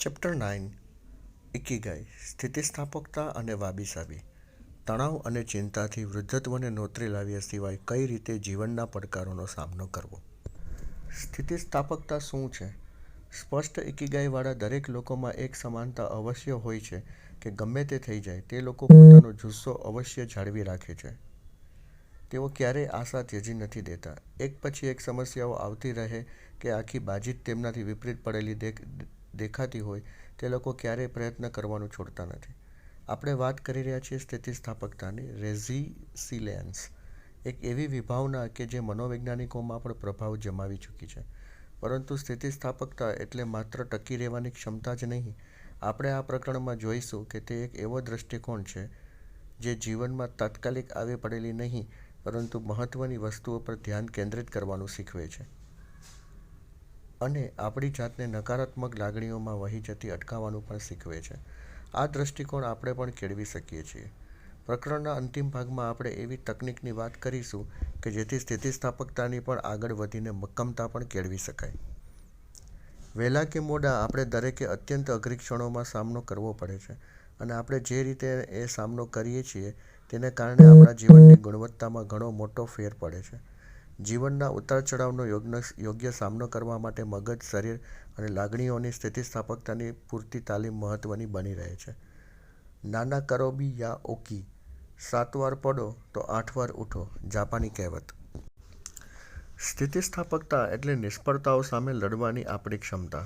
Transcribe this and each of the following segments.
Chapter 9 ઇકિગાઈ સ્થિતિસ્થાપકતા અને વાબીસાબી તણાવ અને ચિંતાથી વૃદ્ધત્વને નોતરી લાવ્યા સિવાય કઈ રીતે જીવનના પડકારોનો સામનો કરવો. સ્થિતિસ્થાપકતા શું છે? સ્પષ્ટ ઇકિગાઈવાળા દરેક લોકોમાં એક સમાનતા અવશ્ય હોય છે કે ગમે તે થઈ જાય તે લોકો પોતાનો જુસ્સો અવશ્ય જાળવી રાખે છે. તેઓ ક્યારેય આશા ત્યજી નથી દેતા. એક પછી એક સમસ્યાઓ આવતી રહે કે આખી બાજી જ તેમનાથી વિપરીત પડેલી દેખાતી હોય તે લોકો ક્યારેય પ્રયત્ન કરવાનું છોડતા નથી. આપણે વાત કરી રહ્યા છીએ સ્થિતિસ્થાપકતાની. રેઝિસિલિયન્સ એક એવી વિભાવના કે જે મનોવૈજ્ઞાનિકોમાં પણ પ્રભાવ જમાવી ચૂકી છે. પરંતુ સ્થિતિસ્થાપકતા એટલે માત્ર ટકી રહેવાની ક્ષમતા જ નહીં. આપણે આ પ્રકરણમાં જોઈશું કે તે એક એવો દૃષ્ટિકોણ છે જે જીવનમાં તાત્કાલિક આવી પડેલી નહીં પરંતુ મહત્વની વસ્તુઓ પર ધ્યાન કેન્દ્રિત કરવાનું શીખવે છે અને આપણી જાતને નકારાત્મક લાગણીઓમાં વહી જતી અટકાવવાનું પણ શીખવે છે. આ દૃષ્ટિકોણ આપણે પણ કેળવી શકીએ છીએ. પ્રકરણના અંતિમ ભાગમાં આપણે એવી તકનીકની વાત કરીશું કે જેથી સ્થિતિસ્થાપકતાની પણ આગળ વધીને મક્કમતા પણ કેળવી શકાય. વહેલા કે મોડા આપણે દરેકે અત્યંત અઘરી ક્ષણોમાં સામનો કરવો પડે છે અને આપણે જે રીતે એ સામનો કરીએ છીએ તેને કારણે આપણા જીવનની ગુણવત્તામાં ઘણો મોટો ફેર પડે છે. જીવનના ઉતાર ચઢાવનો યોગ્ય સામનો કરવા માટે મગજ, શરીર અને લાગણીઓની સ્થિતિસ્થાપકતાની પૂરતી તાલીમ મહત્વની બની રહે છે. નાના કરોબી યા ઓકી 7 વાર પડો તો 8 વાર ઉઠો જાપાની કહેવત. સ્થિતિસ્થાપકતા એટલે નિષ્ફળતાઓ સામે લડવાની આપણી ક્ષમતા.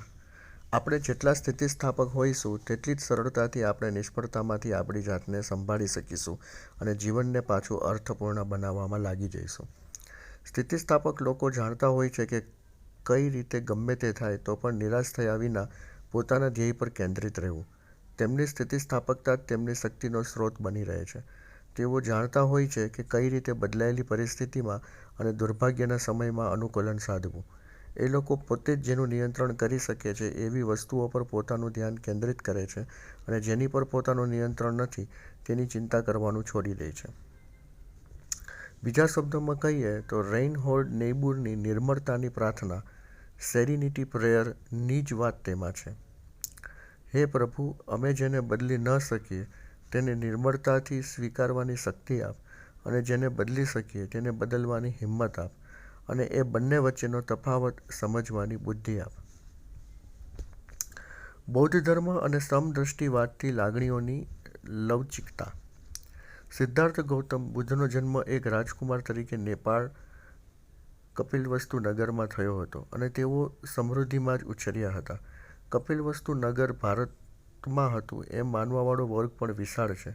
આપણે જેટલા સ્થિતિસ્થાપક હોઈશું તેટલી જ સરળતાથી આપણે નિષ્ફળતામાંથી આપણી જાતને સંભાળી શકીશું અને જીવનને પાછું અર્થપૂર્ણ બનાવવામાં લાગી જઈશું. સ્થિતિસ્થાપક લોકો જાણતા હોય છે કે કઈ રીતે ગમે તે થાય તો પણ નિરાશ થયા વિના પોતાના ધ્યેય પર કેન્દ્રિત રહેવું. તેમની સ્થિતિસ્થાપકતા જ તેમની શક્તિનો સ્ત્રોત બની રહે છે. તેઓ જાણતા હોય છે કે કઈ રીતે બદલાયેલી પરિસ્થિતિમાં અને દુર્ભાગ્યના સમયમાં અનુકૂલન સાધવું. એ લોકો પોતે જ જેનું નિયંત્રણ કરી શકે છે એવી વસ્તુઓ પર પોતાનું ધ્યાન કેન્દ્રિત કરે છે અને જેની પર પોતાનું નિયંત્રણ નથી તેની ચિંતા કરવાનું છોડી દે છે. બીજા શબ્દોમાં કહીએ તો રેઇનહોલ્ડ નેબુરની નિર્મળતાની પ્રાર્થના, સેરિનિટી પ્રેયર ની જ વાત તેમાં છે. હે પ્રભુ, અમે જેને બદલી ન શકીએ તેને નિર્મળતાથી સ્વીકારવાની શક્તિ આપ અને જેને બદલી શકીએ તેને બદલવાની હિંમત આપ અને એ બંને વચ્ચેનો તફાવત સમજવાની બુદ્ધિ આપ. બૌદ્ધ ધર્મ અને સમદૃષ્ટિવાદથી લાગણીઓની લવચિકતા. સિદ્ધાર્થ ગૌતમ બુદ્ધનો જન્મ એક રાજકુમાર તરીકે નેપાળ કપિલવસ્તુ નગરમાં થયો હતો અને તેઓ સમૃદ્ધિમાં જ ઉછર્યા હતા. કપિલવસ્તુ નગર ભારતમાં હતું એમ માનવાવાળો વર્ગ પણ વિશાળ છે.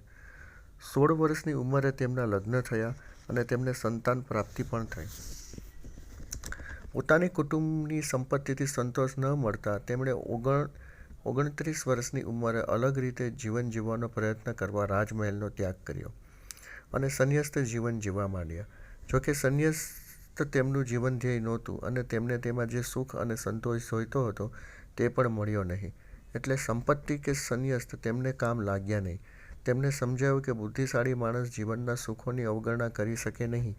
16 વર્ષની ઉંમરે તેમના લગ્ન થયા અને તેમને સંતાન પ્રાપ્તિ પણ થઈ. પોતાની કુટુંબની સંપત્તિથી સંતોષ ન મળતા તેમણે 29 વર્ષની ઉંમરે અલગ રીતે જીવન જીવવાનો પ્રયત્ન કરવા રાજમહેલનો ત્યાગ કર્યો અને સંન્યસ્ત જીવન જીવવા માંડ્યા. જોકે સંન્યસ્ત તેમનું જીવન ધ્યેય નહોતું અને તેમને તેમાં જે સુખ અને સંતોષ જોઈતો હતો તે પણ મળ્યો નહીં. એટલે સંપત્તિ કે સંન્યસ્ત તેમને કામ લાગ્યા નહીં. તેમને સમજાયું કે બુદ્ધિશાળી માણસ જીવનના સુખોની અવગણના કરી શકે નહીં.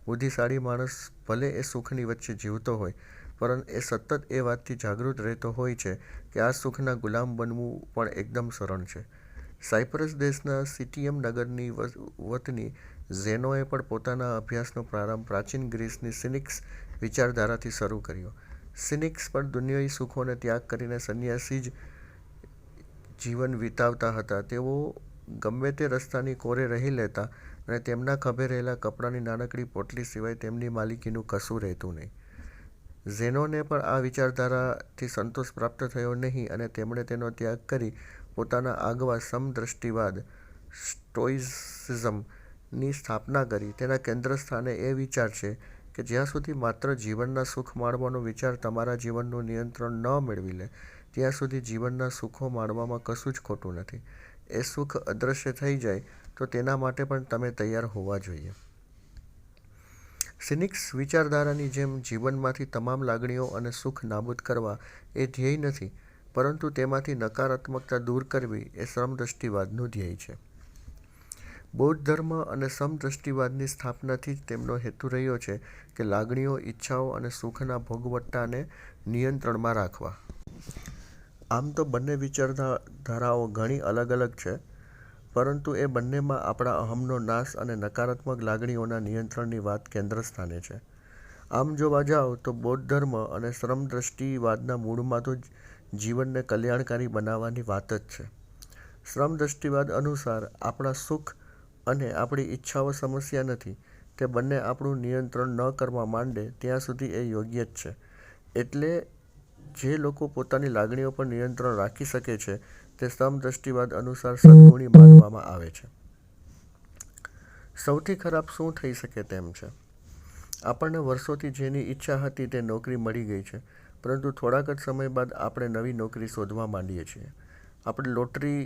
બુદ્ધિશાળી માણસ ભલે એ સુખની વચ્ચે જીવતો હોય પરંતુ એ સતત એ વાતથી જાગૃત રહેતો હોય છે કે આ સુખના ગુલામ બનવું પણ એકદમ સરળ છે. સાયપ્રસ દેશના સિટીયમ નગરની વતની ઝેનોએ પણ પોતાના અભ્યાસનો પ્રારંભ પ્રાચીન ગ્રીસની સિનિક્સ વિચારધારાથી શરૂ કર્યો. સિનિક્સ પણ દુનિયાવી સુખોને ત્યાગ કરીને સંન્યાસી જ જીવન વિતાવતા હતા. તેઓ ગમે તે રસ્તાની કોરે રહી લેતા અને તેમના ખભે રહેલા કપડાની નાનકડી પોટલી સિવાય તેમની માલિકીનું કશું રહેતું નહીં. ઝેનોને પણ આ વિચારધારાથી સંતોષ પ્રાપ્ત થયો નહીં અને તેમણે તેનો ત્યાગ કરી પોતાના આગવા સમદૃષ્ટિવાદ સ્ટોઇસિઝમ ની સ્થાપના કરી. તેના કેન્દ્રસ્થાને એ વિચાર છે કે જ્યાં સુધી માત્ર જીવનના સુખ માણવાનો વિચાર તમારા જીવનનું નિયંત્રણ ન મેળવી લે ત્યાં સુધી જીવનના સુખો માણવામાં કશું જ ખોટું નથી. એ સુખ અદૃશ્ય થઈ જાય તો તેના માટે પણ તમે તૈયાર હોવા જોઈએ. સિનિક્સ વિચારધારાની જેમ જીવનમાંથી તમામ લાગણીઓ અને સુખ નાબૂદ કરવા એ ધ્યેય નથી પરંતુ તેમાંથી નકારાત્મકતા દૂર કરવી એ સમદૃષ્ટિવાદનું ધ્યેય છે. બૌદ્ધ ધર્મ અને સમદૃષ્ટિવાદની સ્થાપનાથી જ તેમનો હેતુ રહ્યો છે કે લાગણીઓ, ઈચ્છાઓ અને સુખના ભોગવટ્ટાને નિયંત્રણમાં રાખવા. આમ તો બંને વિચારધારાઓ ઘણી અલગ અલગ છે, પરંતુ એ બંનેમાં આપણા અહમનો નાશ અને નકારાત્મક લાગણીઓના નિયંત્રણની વાત કેન્દ્ર સ્થાને છે. આમ જોવા જાઓ તો બૌદ્ધ ધર્મ અને શ્રમદૃષ્ટિવાદના મૂળમાં તો જીવનને કલ્યાણકારી બનાવવાની વાત જ છે. શ્રમદૃષ્ટિવાદ અનુસાર આપણા સુખ અને આપણી ઈચ્છાઓ સમસ્યા નથી, તે બંને આપણું નિયંત્રણ ન કરવા માંડે ત્યાં સુધી એ યોગ્ય જ છે. એટલે જે લોકો પોતાની લાગણીઓ પર નિયંત્રણ રાખી શકે છે તે શ્રમદૃષ્ટિવાદ અનુસાર સદ્ગુણી માનવામાં આવે છે. સૌથી ખરાબ શું થઈ શકે તેમ છે? આપણને વર્ષોથી જેની ઈચ્છા હતી તે નોકરી મળી ગઈ છે, પરંતુ થોડાક જ સમય બાદ આપણે નવી નોકરી શોધવા માંડીએ છીએ. આપણે લોટરી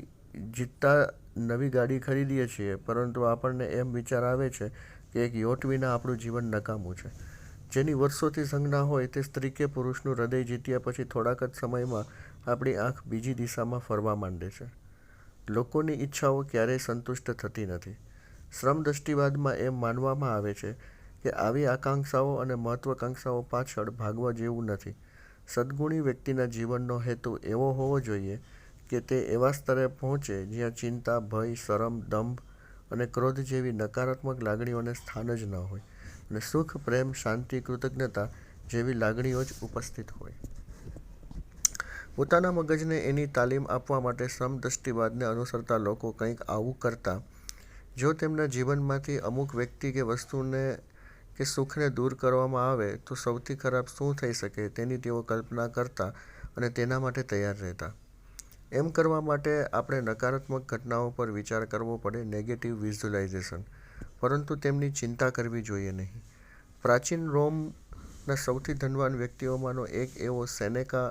જીતતા નવી ગાડી ખરીદીએ છીએ, પરંતુ આપણને એમ વિચાર આવે છે કે એક યોટ વિના આપણું જીવન નકામું છે. જેની વર્ષોથી સંજ્ઞા હોય તે સ્ત્રી કે પુરુષનું હૃદય જીત્યા પછી થોડાક જ સમયમાં આપણી આંખ બીજી દિશામાં ફરવા માંડે છે. લોકોની ઈચ્છાઓ ક્યારેય સંતુષ્ટ થતી નથી. શ્રમદૃષ્ટિવાદમાં એમ માનવામાં આવે છે કે આવી આકાંક્ષાઓ અને મહત્વાકાંક્ષાઓ પાછળ ભાગવા જેવું નથી. સદ્ગુણી વ્યક્તિના જીવનનો હેતુ એવો હોવો જોઈએ કે તે એવા સ્તરે પહોંચે જ્યાં ચિંતા, ભય, શરમ, દંભ અને ક્રોધ જેવી નકારાત્મક લાગણીઓને સ્થાન જ ન હોય અને સુખ, પ્રેમ, શાંતિ, કૃતજ્ઞતા જેવી લાગણીઓ જ ઉપસ્થિત હોય. પોતાના મગજને એની તાલીમ આપવા માટે શ્રમદૃષ્ટિવાદને અનુસરતા લોકો કંઈક આવું કરતા. જો તેમના જીવનમાંથી અમુક વ્યક્તિ કે વસ્તુને કે સુખને દૂર કરવામાં આવે તો સૌથી ખરાબ શું થઈ શકે તેની તેઓ કલ્પના કરતા અને તેના માટે તૈયાર રહેતા. એમ કરવા માટે આપણે નકારાત્મક ઘટનાઓ પર વિચાર કરવો પડે, નેગેટિવ વિઝ્યુલાઇઝેશન, પરંતુ તેમની ચિંતા કરવી જોઈએ નહીં. પ્રાચીન રોમના સૌથી ધનવાન વ્યક્તિઓમાંનો એક એવો સેનેકા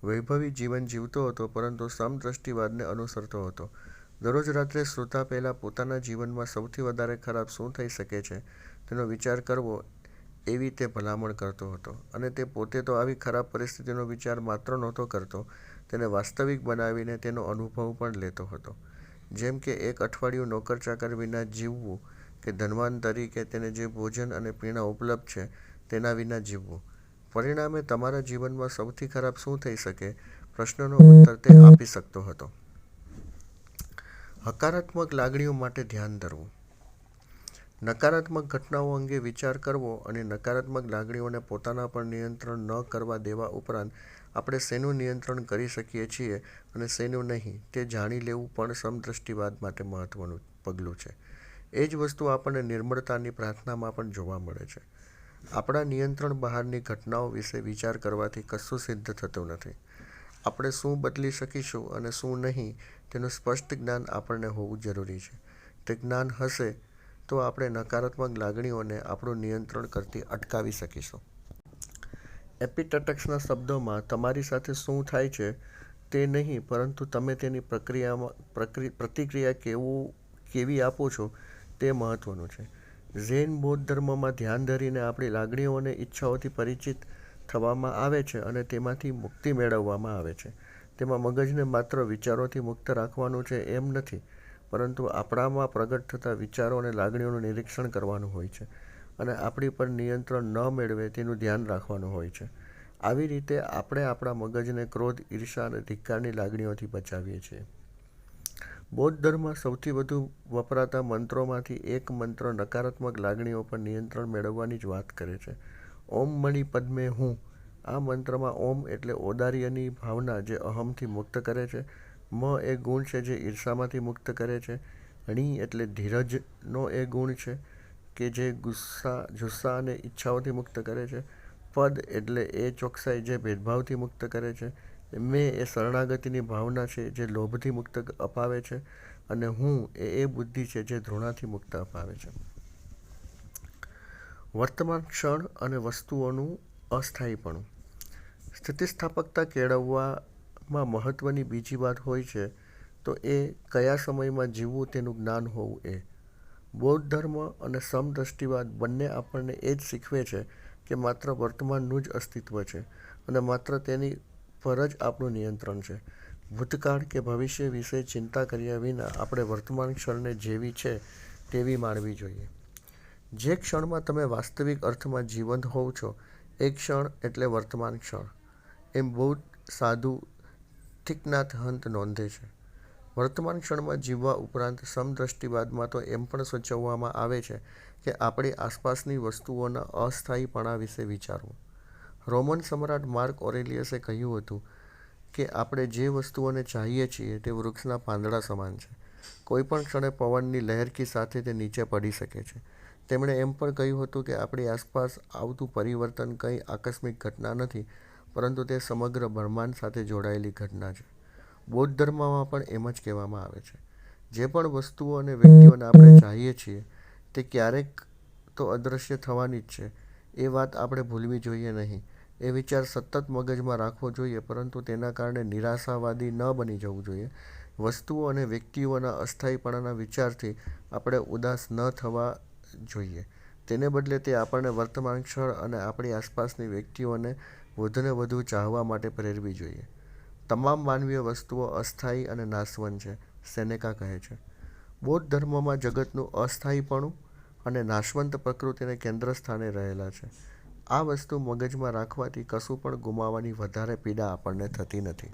વૈભવી જીવન જીવતો હતો, પરંતુ શ્રમદૃષ્ટિવાદને અનુસરતો હતો. દરરોજ રાત્રે સૂતા પહેલાં પોતાના જીવનમાં સૌથી વધારે ખરાબ શું થઈ શકે છે તેનો વિચાર કરવો એવી તે ભલામણ કરતો હતો. અને તે પોતે તો આવી ખરાબ પરિસ્થિતિનો વિચાર માત્ર નહોતો કરતો, તેને વાસ્તવિક બનાવીને તેનો અનુભવ પણ લેતો હતો. જેમ કે એક અઠવાડિયું નોકર-ચાકર વિના જીવવું કે ધનવાન તરીકે તેને જે ભોજન અને પીણા ઉપલબ્ધ છે તેના વિના જીવવું. પરિણામે તમારા જીવનમાં સૌથી ખરાબ શું થઈ શકે પ્રશ્નનો ઉત્તર તે આપી શકતો હતો. હકારાત્મક લાગણીઓ માટે ધ્યાન ધરવું. નકારાત્મક ઘટનાઓ અંગે વિચાર કરવો અને નકારાત્મક લાગણીઓને પોતાના પર નિયંત્રણ ન કરવા દેવા ઉપરાંત આપણે શેનું નિયંત્રણ કરી શકીએ છીએ અને શેનું નહીં તે જાણી લેવું પણ શ્રમદૃષ્ટિવાદ માટે મહત્વનું પગલું છે. એ જ વસ્તુ આપણને નિર્મળતાની પ્રાર્થનામાં પણ જોવા મળે છે. આપણા નિયંત્રણ બહારની ઘટનાઓ વિશે વિચાર કરવાથી કશું સિદ્ધ થતું નથી. આપણે શું બદલી શકીશું અને શું નહીં તેનું સ્પષ્ટ જ્ઞાન આપણને હોવું જરૂરી છે. તે જ્ઞાન હશે તો આપણે નકારાત્મક લાગણીઓને આપણું નિયંત્રણ કરતી અટકાવી શકીશું. એપિટેટક્સના શબ્દોમાં તમારી સાથે શું થાય છે તે નહીં, પરંતુ તમે તેની પ્રતિક્રિયા કેવી આપો છો તે મહત્વનું છે. ઝેન બૌદ્ધ ધર્મમાં ધ્યાન ધરીને આપણી લાગણીઓ અને ઈચ્છાઓથી પરિચિત થવામાં આવે છે અને તેમાંથી મુક્તિ મેળવવામાં આવે છે. તેમાં મગજને માત્ર વિચારોથી મુક્ત રાખવાનું છે એમ નથી, પરંતુ આપણામાં પ્રગટ થતા વિચારો અને લાગણીઓનું નિરીક્ષણ કરવાનું હોય છે અને આપણી પર નિયંત્રણ ન મેળવે તેનું ધ્યાન રાખવાનું હોય છે. આવી રીતે આપણે આપણા મગજને ક્રોધ, ઈર્ષા અને ધિક્કારની લાગણીઓથી બચાવીએ છીએ. બૌદ્ધ ધર્મમાં સૌથી વધુ વપરાતા મંત્રોમાંથી એક મંત્ર નકારાત્મક લાગણીઓ પર નિયંત્રણ મેળવવાની જ વાત કરે છે. ઓમ મણિ પદ્મે હું. આ મંત્રમાં ઓમ એટલે ઔદાર્યની ભાવના જે અહમથી મુક્ત કરે છે. મ એ ગુણ છે જે ઈર્ષામાંથી મુક્ત કરે છે. ણી એટલે ધીરજનો એ ગુણ છે કે જે જુસ્સા અને ઈચ્છાઓથી મુક્ત કરે છે. પદ એટલે એ ચોકસાઈ જે ભેદભાવથી મુક્ત કરે છે. મે એ શરણાગતિની ભાવના છે જે લોભથી મુક્ત અપાવે છે. અને હું એ બુદ્ધિ છે જે ધૃણાથી મુક્ત અપાવે છે. વર્તમાન ક્ષણ અને વસ્તુઓનું અસ્થાયીપણું. સ્થિતિસ્થાપકતા કેળવવામાં મહત્વની બીજી વાત હોય છે તો એ કયા સમયમાં જીવવું તેનું જ્ઞાન હોવું એ. બૌદ્ધ ધર્મ અને શ્રમદૃષ્ટિવાદ બંને આપણને એ જ શીખવે છે કે માત્ર વર્તમાનનું જ અસ્તિત્વ છે અને માત્ર તેની પર જ આપણું નિયંત્રણ છે. ભૂતકાળ કે ભવિષ્ય વિશે ચિંતા કર્યા વિના આપણે વર્તમાન ક્ષણને જેવી છે તેવી માણવી જોઈએ. જે ક્ષણમાં તમે વાસ્તવિક અર્થમાં જીવંત હોવ છો એ ક્ષણ એટલે વર્તમાન ક્ષણ. એમ બૌદ્ધ સાધુ થીકનાથ હંત નોંધે છે. વર્તમાન ક્ષણમાં જીવવા ઉપરાંત સમદૃષ્ટિવાદમાં તો એમ પણ સૂચવવામાં આવે છે કે આપણી આસપાસની વસ્તુઓના અસ્થાયીપણા વિશે વિચારવું. રોમન સમ્રાટ માર્ક ઓરેલિયસે કહ્યું હતું કે આપણે જે વસ્તુઓને ચાહીએ છીએ તે વૃક્ષના પાંદડા સમાન છે. કોઈ પણ ક્ષણે પવનની લહેરકી સાથે તે નીચે પડી શકે છે. તેમણે એમ પણ કહ્યું હતું કે આપણી આસપાસ આવતું પરિવર્તન કંઈ આકસ્મિક ઘટના નથી, પરંતુ તે સમગ્ર બ્રહ્માંડ સાથે જોડાયેલી ઘટના છે. બૌદ્ધ ધર્મમાં પણ એમ જ કહેવામાં આવે છે. જે પણ વસ્તુઓ અને વ્યક્તિઓને આપણે ચાહીએ છીએ તે ક્યારેક તો અદૃશ્ય થવાની જ છે. એ વાત આપણે ભૂલવી જોઈએ નહીં. એ વિચાર સતત મગજમાં રાખવો જોઈએ, પરંતુ તેના કારણે નિરાશાવાદી ન બની જવું જોઈએ. વસ્તુઓ અને વ્યક્તિઓના અસ્થાયીપણાના વિચારથી આપણે ઉદાસ ન થવા જોઈએ. તેને બદલે તે આપણને વર્તમાન ક્ષણ અને આપણી આસપાસની વ્યક્તિઓને વધુને વધુ ચાહવા માટે પ્રેરવી જોઈએ. તમામ માનવીય વસ્તુઓ અસ્થાયી અને નાશવંત છે, સેનેકા કહે છે. બૌદ્ધ ધર્મમાં જગતનું અસ્થાયીપણું અને નાશવંત પ્રકૃતિને કેન્દ્રસ્થાને રહેલા છે. આ વસ્તુ મગજમાં રાખવાથી કશું પણ ગુમાવવાની વધારે પીડા આપણને થતી નથી.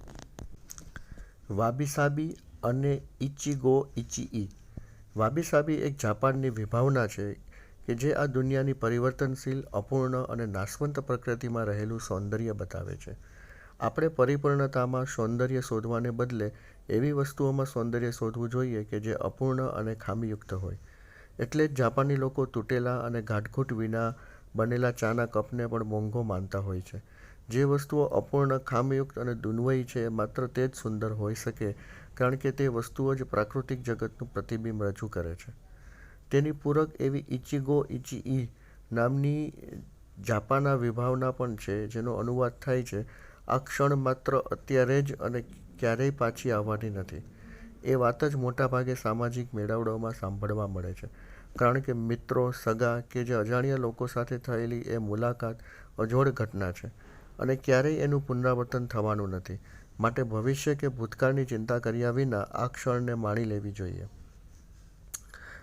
વાબી-સાબી અને ઇચિગો ઇચિઈ. વાબી-સાબી એક જાપાનની વિભાવના છે કે જે આ દુનિયાની પરિવર્તનશીલ, અપૂર્ણ અને નાશવંત પ્રકૃતિમાં રહેલું સૌંદર્ય બતાવે છે. આપણે પરિપૂર્ણતામાં સૌંદર્ય શોધવાને બદલે એવી વસ્તુઓમાં સૌંદર્ય શોધવું જોઈએ કે જે અપૂર્ણ અને ખામીયુક્ત હોય. એટલે જ જાપાની લોકો તૂટેલા અને ગાંઠકૂટ વિના બનેલા ચાના કપને પણ મોંઘો માનતા હોય છે. જે વસ્તુઓ અપૂર્ણ, ખામીયુક્ત અને દુન્વયી છે, માત્ર તે જ સુંદર હોઈ શકે, કારણ કે તે વસ્તુઓ જ પ્રાકૃતિક જગતનું પ્રતિબિંબ રજૂ કરે છે. તેની પૂરક એવી ઇચિગો ઇચિઈ નામની જાપાના વિભાવના પણ છે, જેનો અનુવાદ થાય છે, આ ક્ષણ માત્ર અત્યારે જ અને ક્યારેય પાછી આવવાની નથી. એ વાત જ મોટાભાગે સામાજિક મેળાવડાઓમાં સાંભળવા મળે છે, કારણ કે મિત્રો, સગા કે જે અજાણ્યા લોકો સાથે થયેલી એ મુલાકાત અજોડ ઘટના છે અને ક્યારેય એનું પુનરાવર્તન થવાનું નથી. માટે ભવિષ્ય કે ભૂતકાળની ચિંતા કર્યા વિના આ ક્ષણને માણી લેવી જોઈએ.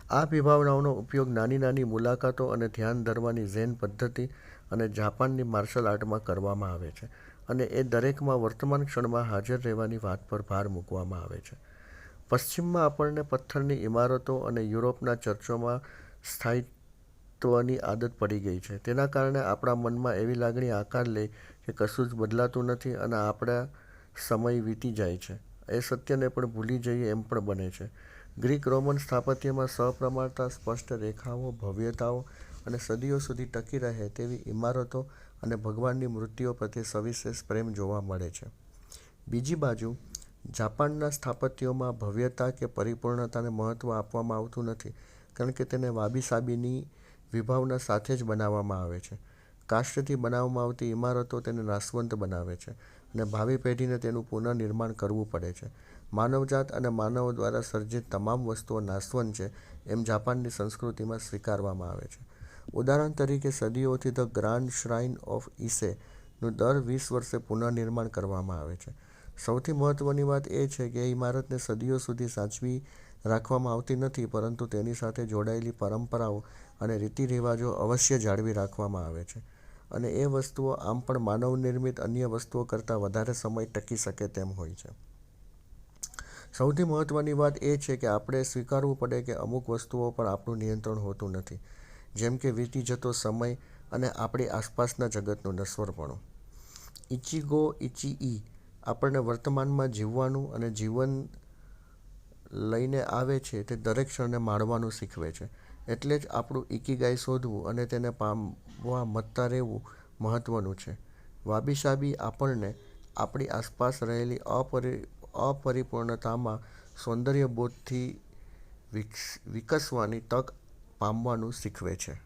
આ વિભાવનાઓનો ઉપયોગ નાની નાની મુલાકાતો અને ધ્યાન ધરવાની ઝેન પદ્ધતિ અને જાપાનની માર્શલ આર્ટમાં કરવામાં આવે છે, અને એ દરેકમાં વર્તમાન ક્ષણમાં હાજર રહેવાની વાત પર ભાર મૂકવામાં આવે છે. પશ્ચિમમાં આપણને પથ્થરની ઇમારતો અને યુરોપના ચર્ચોમાં સ્થાયિત્વની આદત પડી ગઈ છે. તેના કારણે આપણા મનમાં એવી લાગણી આકાર લે કે કશું જ બદલાતું નથી અને આપણા સમય વીતી જાય છે. એ સત્યને પણ ભૂલી જઈએ એમ પણ બને છે. ગ્રીક રોમન સ્થાપત્યમાં સપ્રમાણતા, સ્પષ્ટ રેખાઓ, ભવ્યતાઓ અને સદીઓ સુધી ટકી રહે તેવી ઇમારતો અને ભગવાનની મૂર્તિઓ પ્રત્યે સવિશેષ પ્રેમ જોવા મળે છે. બીજી બાજુ, જાપાનના સ્થાપત્યોમાં ભવ્યતા કે પરિપૂર્ણતાને મહત્ત્વ આપવામાં આવતું નથી, કારણ કે તેને વાબી-સાબીની વિભાવના સાથે જ બનાવવામાં આવે છે. કાષ્ઠથી બનાવવામાં આવતી ઇમારતો તેને નાશવંત બનાવે છે અને ભાવિ પેઢીને તેનું પુનઃનિર્માણ કરવું પડે છે. માનવજાત અને માનવો દ્વારા સર્જિત તમામ વસ્તુઓ નાશવંત છે એમ જાપાનની સંસ્કૃતિમાં સ્વીકારવામાં આવે છે. ઉદાહરણ તરીકે, સદીઓથી ધ ગ્રાન્ડ શ્રાઇન ઓફ ઇસે નું દર 20 વર્ષે પુનઃનિર્માણ કરવામાં આવે છે. સૌથી મહત્વની વાત એ છે કે એ ઇમારતને સદીઓ સુધી સાચવી રાખવામાં આવતી નથી, પરંતુ તેની સાથે જોડાયેલી પરંપરાઓ અને રીતિરિવાજો અવશ્ય જાળવી રાખવામાં આવે છે, અને એ વસ્તુઓ આમ પણ માનવનિર્મિત અન્ય વસ્તુઓ કરતાં વધારે સમય ટકી શકે તેમ હોય છે. સૌથી મહત્વની વાત એ છે કે આપણે સ્વીકારવું પડે કે અમુક વસ્તુઓ પર આપણું નિયંત્રણ હોતું નથી, જેમ કે વીતી જતો સમય અને આપણી આસપાસના જગતનું નશ્વરપણું. ઇચિગો ઇચિઈ આપણને વર્તમાનમાં જીવવાનું અને જીવન લઈને આવે છે તે દરેક ક્ષણને માણવાનું શીખવે છે. એટલે જ આપણું ઇકિગાઈ શોધવું અને તેને પામવા મથતા રહેવું મહત્વનું છે. વાબી-સાબી આપણને આપણી આસપાસ રહેલી અપરિપૂર્ણતામાં સૌંદર્યબોધથી વિકસવાની તક પામવાનું શીખવે છે.